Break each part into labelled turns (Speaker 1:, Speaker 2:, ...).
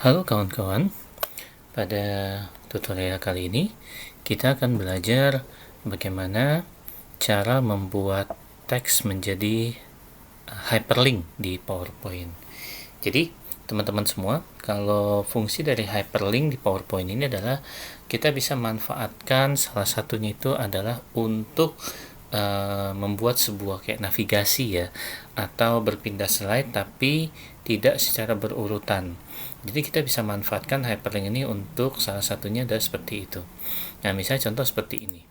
Speaker 1: Halo kawan-kawan, pada tutorial kali ini kita akan belajar bagaimana cara membuat teks menjadi hyperlink di PowerPoint. Jadi teman-teman semua, kalau fungsi dari hyperlink di PowerPoint ini adalah kita bisa manfaatkan, salah satunya itu adalah untuk membuat sebuah kayak navigasi ya, atau berpindah slide tapi tidak secara berurutan. Jadi kita bisa manfaatkan hyperlink ini untuk salah satunya adalah seperti itu. Nah, misalnya contoh seperti ini.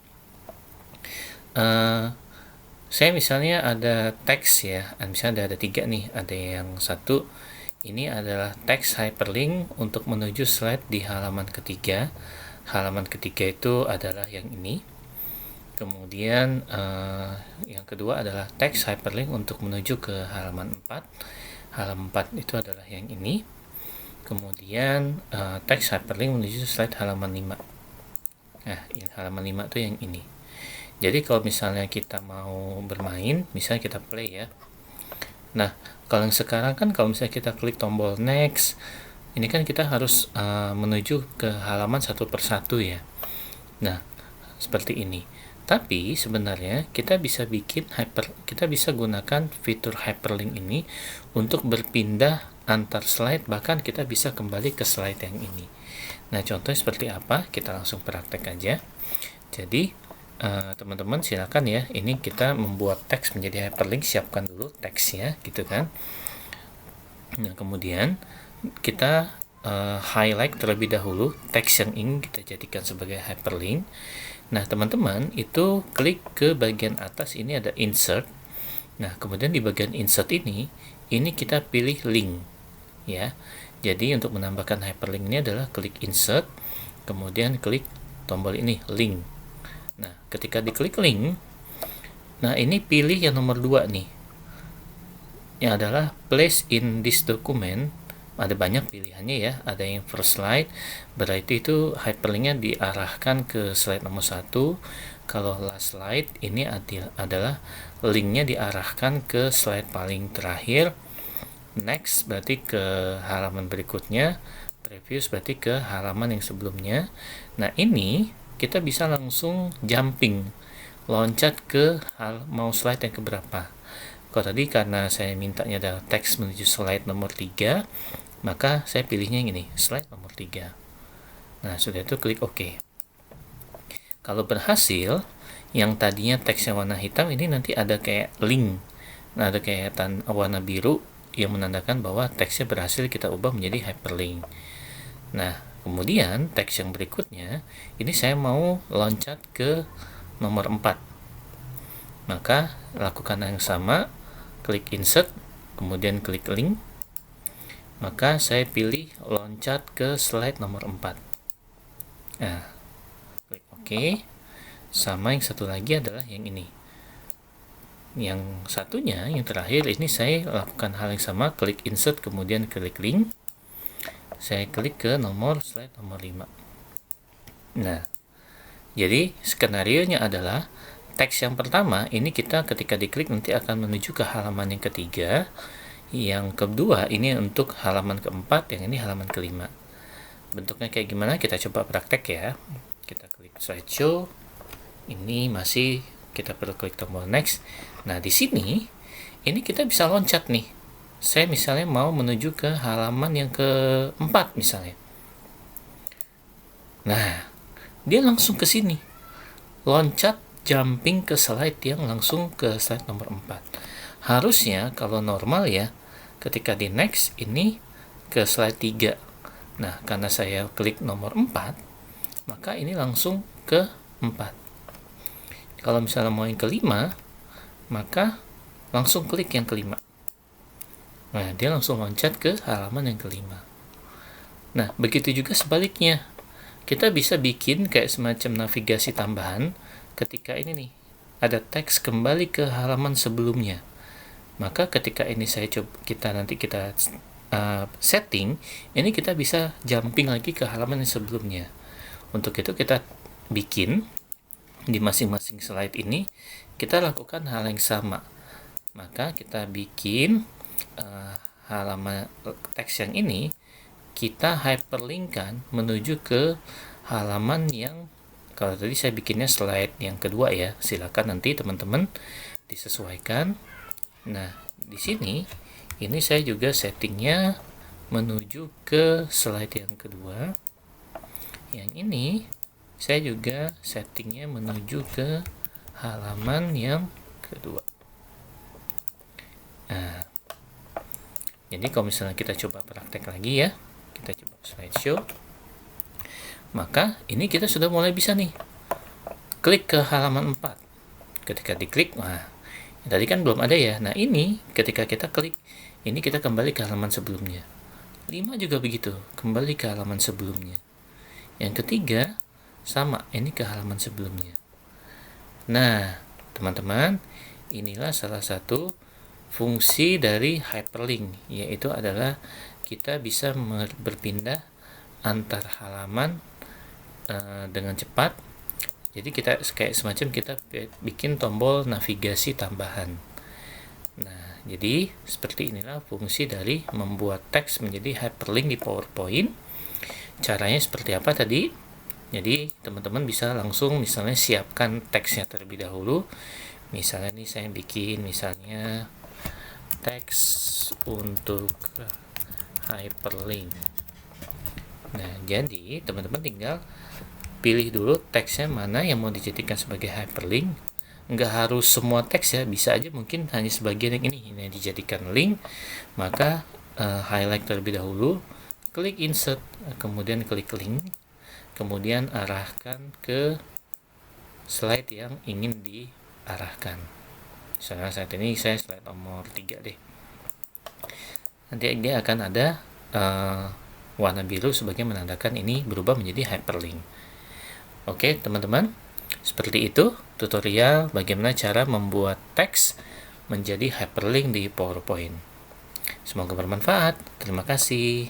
Speaker 1: Saya misalnya ada teks ya, misalnya ada tiga nih, ada yang satu ini adalah teks hyperlink untuk menuju slide di halaman ketiga. Halaman ketiga itu adalah yang ini. Kemudian yang kedua adalah teks hyperlink untuk menuju ke halaman 4. Halaman 4 itu adalah yang ini. Kemudian teks hyperlink menuju slide halaman 5. Nah, yang halaman 5 itu yang ini. Jadi kalau misalnya kita mau bermain, misalnya kita play ya. Nah, kalau yang sekarang kan kalau misalnya kita klik tombol next, ini kan kita harus menuju ke halaman satu persatu ya. Nah, seperti ini. Tapi sebenarnya kita bisa gunakan fitur hyperlink ini untuk berpindah antar slide, bahkan kita bisa kembali ke slide yang ini. Nah, contohnya seperti apa? Kita langsung praktek aja. Jadi teman-teman silakan ya, ini kita membuat teks menjadi hyperlink, siapkan dulu teksnya gitu kan. Nah, kemudian kita highlight terlebih dahulu teks yang ingin kita jadikan sebagai hyperlink. Nah, teman-teman itu klik ke bagian atas, ini ada insert. Nah, kemudian di bagian insert ini kita pilih link ya. Jadi untuk menambahkan hyperlink ini adalah klik insert, kemudian klik tombol ini link. Nah, ketika diklik link, nah ini pilih yang nomor 2 nih. Yang adalah place in this document. Ada banyak pilihannya ya, ada yang first slide, berarti itu hyperlinknya diarahkan ke slide nomor 1. Kalau last slide, ini adalah linknya diarahkan ke slide paling terakhir. Next berarti ke halaman berikutnya, previous berarti ke halaman yang sebelumnya. Nah, ini kita bisa langsung jumping, loncat ke mau slide yang keberapa. Kalau tadi karena saya mintanya adalah teks menuju slide nomor 3, maka saya pilihnya yang ini, slide nomor 3. Nah, sudah itu klik OK. Kalau berhasil, yang tadinya teksnya warna hitam ini nanti ada kayak link. Nah, ada kayak warna biru yang menandakan bahwa teksnya berhasil kita ubah menjadi hyperlink. Nah, kemudian teks yang berikutnya, ini saya mau loncat ke nomor 4. Maka lakukan yang sama, klik insert, kemudian klik link. Maka saya pilih loncat ke slide nomor 4. Nah, klik OK. Sama yang satu lagi adalah yang ini. Yang satunya, yang terakhir, ini saya lakukan hal yang sama, klik insert, kemudian klik link. Saya klik ke slide nomor 5. Nah, jadi skenarionya adalah teks yang pertama ini kita ketika diklik nanti akan menuju ke halaman yang ketiga. Yang kedua ini untuk halaman keempat, yang ini halaman kelima. Bentuknya kayak gimana? Kita coba praktek ya. Kita klik slideshow. Ini masih kita perlu klik tombol next. Nah, di sini ini kita bisa loncat nih. Saya misalnya mau menuju ke halaman yang keempat misalnya. Nah, dia langsung ke sini. Loncat jumping ke slide yang langsung ke slide nomor 4. Harusnya kalau normal ya, ketika di next ini ke slide 3. Nah, karena saya klik nomor 4, maka ini langsung ke 4. Kalau misalnya mau yang kelima, maka langsung klik yang kelima. Nah, dia langsung loncat ke halaman yang kelima. Nah, begitu juga sebaliknya. Kita bisa bikin kayak semacam navigasi tambahan ketika ini nih ada teks kembali ke halaman sebelumnya. Maka ketika ini kita setting, ini kita bisa jumping lagi ke halaman yang sebelumnya. Untuk itu kita bikin di masing-masing slide ini kita lakukan hal yang sama. Maka kita bikin halaman teks yang ini kita hyperlinkkan menuju ke halaman yang, kalau tadi saya bikinnya slide yang kedua ya, silakan nanti teman-teman disesuaikan. Nah, di sini ini saya juga settingnya menuju ke slide yang kedua. Yang ini saya juga settingnya menuju ke halaman yang kedua. Nah, jadi kalau misalnya kita coba praktek lagi ya, kita coba slideshow, maka ini kita sudah mulai bisa nih klik ke halaman 4. Ketika diklik, wah, tadi kan belum ada ya. Nah, ini ketika kita klik, ini kita kembali ke halaman sebelumnya. 5 juga begitu, kembali ke halaman sebelumnya. Yang ketiga, sama, ini ke halaman sebelumnya. Nah, teman-teman, inilah salah satu fungsi dari hyperlink, yaitu adalah kita bisa berpindah antar halaman dengan cepat. Jadi kita kayak semacam kita bikin tombol navigasi tambahan. Nah, jadi seperti inilah fungsi dari membuat teks menjadi hyperlink di PowerPoint. Caranya seperti apa tadi? Jadi teman-teman bisa langsung misalnya siapkan teksnya terlebih dahulu. Misalnya nih saya bikin misalnya teks untuk hyperlink. Nah, jadi teman-teman tinggal pilih dulu teksnya mana yang mau dijadikan sebagai hyperlink. Nggak harus semua teks ya, bisa aja mungkin hanya sebagian yang ini yang dijadikan link. Maka highlight terlebih dahulu, klik insert, kemudian klik link, kemudian arahkan ke slide yang ingin diarahkan. Misalnya saat ini saya slide nomor 3 deh. Nanti dia akan ada warna biru sebagai menandakan ini berubah menjadi hyperlink. Oke, teman-teman, seperti itu tutorial bagaimana cara membuat teks menjadi hyperlink di PowerPoint. Semoga bermanfaat. Terima kasih.